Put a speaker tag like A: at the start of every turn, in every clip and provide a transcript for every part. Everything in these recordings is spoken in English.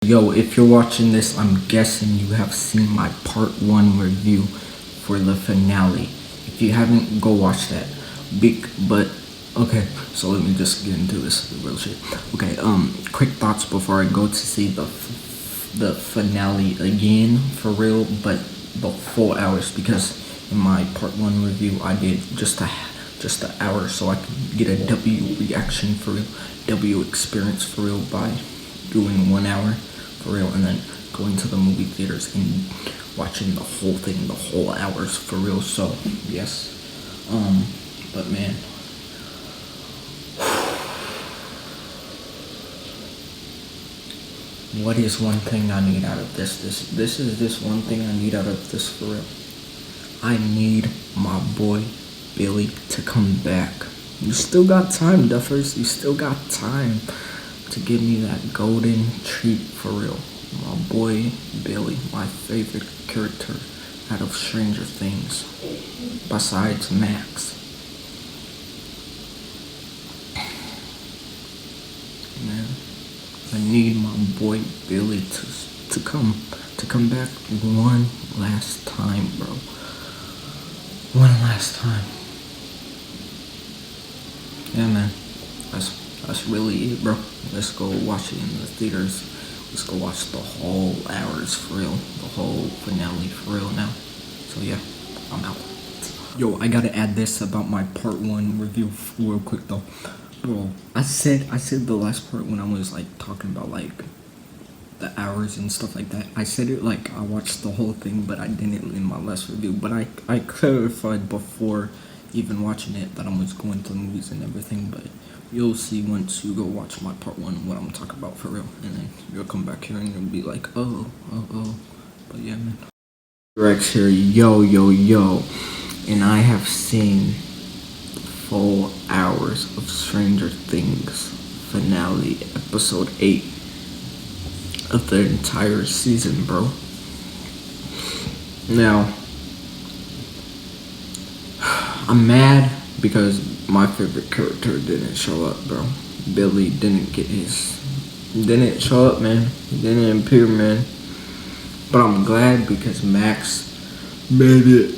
A: Yo, if you're watching this, I'm guessing you have seen my part 1 review for the finale. If you haven't, go watch that. Okay, so let me just get into this real shit. Okay, quick thoughts before I go to see the finale again for real, but the full hours, because in my part 1 review I did just an hour, so I could get a W reaction for real, W experience for real by doing 1 hour for real, and then going to the movie theaters and watching the whole thing, the whole hours for real. So yes, but man, what is one thing I need out of this? This is this one thing I need out of this for real. I need my boy Billy to come back. You still got time, Duffers. You still got time to give me that golden treat for real. My boy Billy, my favorite character out of Stranger Things, besides Max. Man, I need my boy Billy to come back one last time, bro. One last time. Yeah, man. That's really it, bro. Let's go watch it in the theaters. Let's go watch the whole hours for real. The whole finale for real now. So yeah, I'm out. Yo, I gotta add this about my part 1 review real quick though. Bro, I said the last part when I was like talking about like the hours and stuff like that. I said it like I watched the whole thing, but I didn't in my last review. But I clarified before even watching it that I was going to the movies and everything. But you'll see once you go watch my part 1 what I'm talking about for real, and then you'll come back here and you'll be like, oh. But yeah, man. Rex here, yo, and I have seen full hours of Stranger Things finale, episode 8 of the entire season, bro. Now, I'm mad because my favorite character didn't show up, bro. Billy didn't show up, man. He didn't appear, man. But I'm glad because Max made it.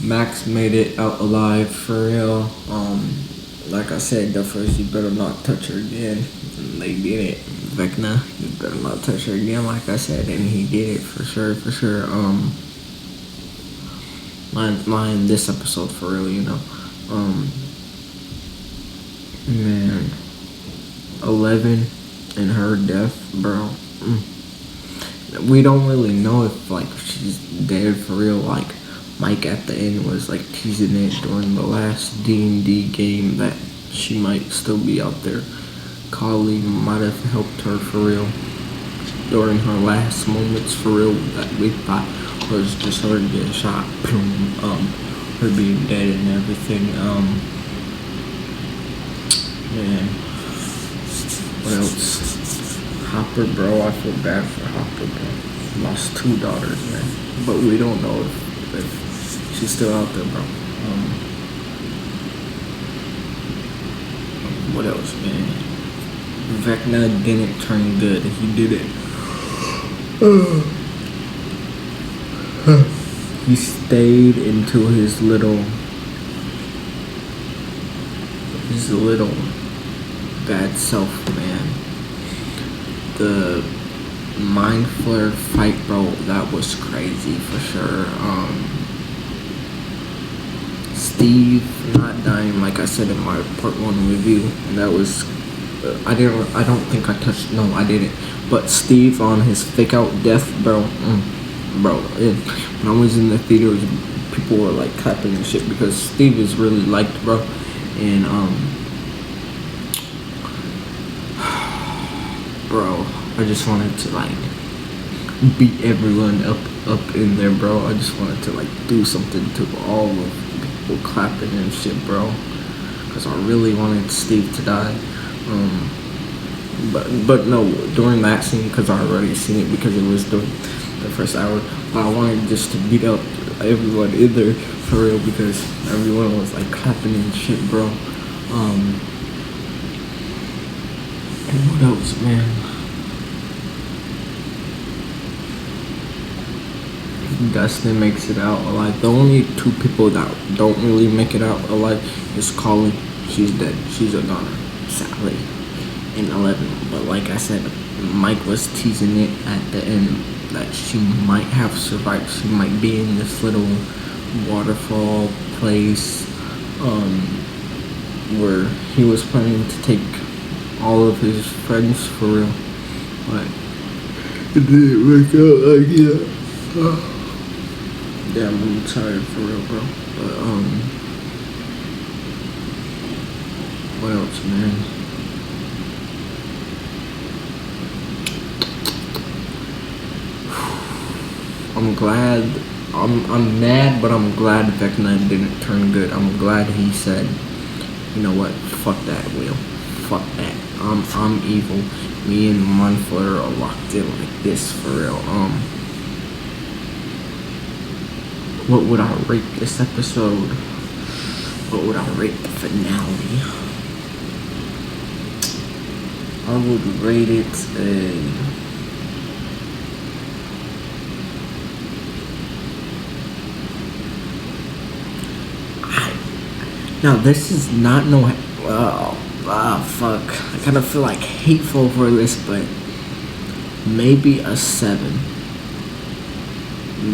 A: Max made it out alive for real. Like I said, the first, you better not touch her again. And they did it. Vecna, you better not touch her again, like I said, and he did it for sure. Mine this episode for real, you know. Man, 11 and her death, bro. We don't really know if like she's dead for real. Like Mike at the end was like teasing it during the last D&D game that she might still be out there. Colleen might have helped her for real during her last moments for real. That we thought was just her getting shot, her being dead and everything. Man, what else? Hopper, bro, I feel bad for Hopper, bro. Lost 2 daughters, man, but we don't know if she's still out there, bro. What else, man? Vecna didn't turn good. He did it. He stayed into his little bad self, man. The mind flare fight, bro, that was crazy for sure. Steve not dying, like I said in my part 1 review, and that was I didn't, but Steve on his fake out death, bro. When I was in the theaters, people were like clapping and shit because Steve is really liked, bro. And bro, I just wanted to like beat everyone up in there, bro. I just wanted to like do something to all of the people clapping and shit, bro, because I really wanted Steve to die. But no, during that scene, because I already seen it because it was during the first hour, but I wanted just to beat up everyone in there for real because everyone was like clapping and shit, bro. What else, man? Dustin makes it out alive. The only two people that don't really make it out alive is Colin. She's dead. She's a goner. Sadly. In 11. But like I said, Mike was teasing it at the end that she might have survived. She might be in this little waterfall place where he was planning to take all of his friends for real. But it didn't work out like that. Damn, I'm tired for real, bro. But what else, man? I'm glad. I'm mad, but I'm glad Vecna didn't turn good. I'm glad he said, you know what? Fuck that, Will. Fuck that. I'm evil. Me and Monfooter are locked in like this for real. What would I rate this episode? What would I rate the finale? I would rate it a... Now this is not no... fuck. I kind of feel like hateful for this, but maybe a 7.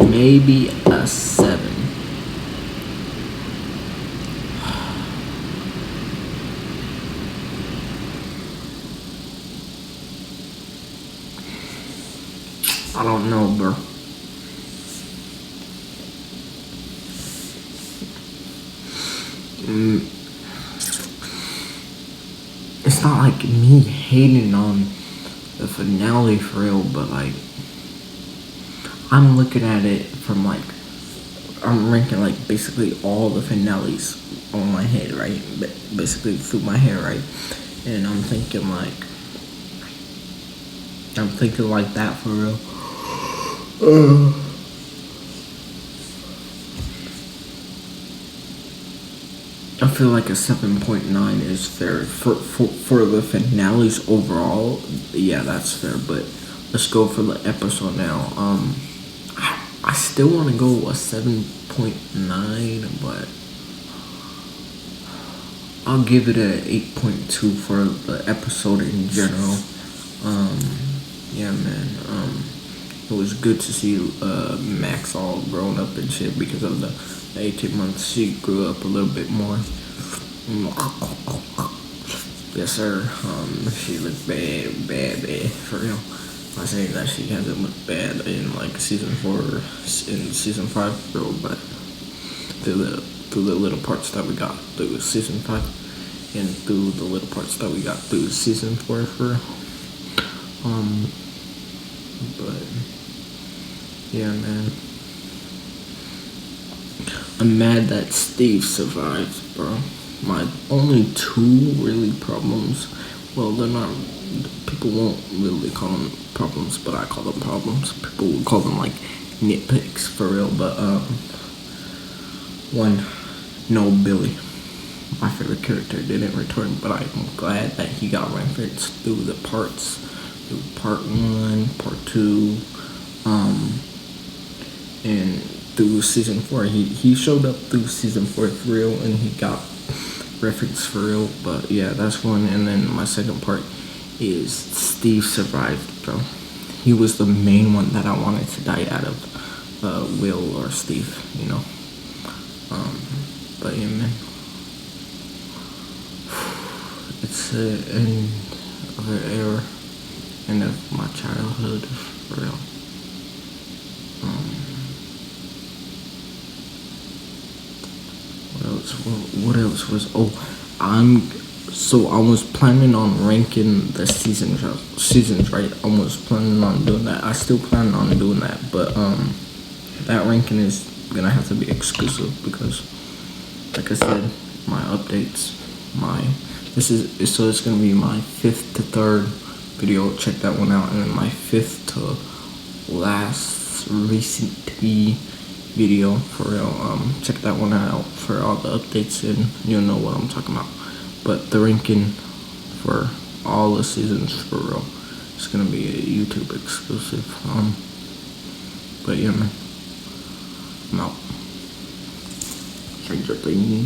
A: Maybe a 7. I don't know, bro. It's not like me hating on the finale for real, but like I'm looking at it from like I'm ranking like basically all the finales on my head, right? Basically through my hair, right? And I'm thinking like that for real. I feel like a 7.9 is fair for the finales overall. Yeah, that's fair. But let's go for the episode now. I still want to go a 7.9, but I'll give it a 8.2 for the episode in general. Yeah, man. It was good to see Max all grown up and shit because of the 18 months. She grew up a little bit more. Yes, sir. She looked bad, for real. I'm not saying that she hasn't looked bad in like season 4, in season 5, bro, but through the little parts that we got through season 5, and through the little parts that we got through season 4, for but yeah, man. I'm mad that Steve survived, bro. My only 2 really problems, well, they're not, people won't really call them problems, but I call them problems. People will call them like nitpicks for real, but 1, no, Billy, my favorite character, didn't return, but I'm glad that he got referenced through the parts, through part 1, part 2, and through season 4. He showed up through season 4 for real, and he got reference for real. But yeah, that's one. And then my second part is Steve survived, bro. He was the main one that I wanted to die out of Will or Steve, you know. But yeah, man, it's the end of an era, end of my childhood for real. What else was? I was planning on ranking the seasons, right? I was planning on doing that. I still plan on doing that, but that ranking is gonna have to be exclusive because, like I said, my updates, it's gonna be my 5th to 3rd video. Check that one out, and then my 5th to last recently video for real. Check that one out for all the updates, and you'll know what I'm talking about. But the ranking for all the seasons for real. It's gonna be a YouTube exclusive. But yeah, man, I'm out. Stranger Things.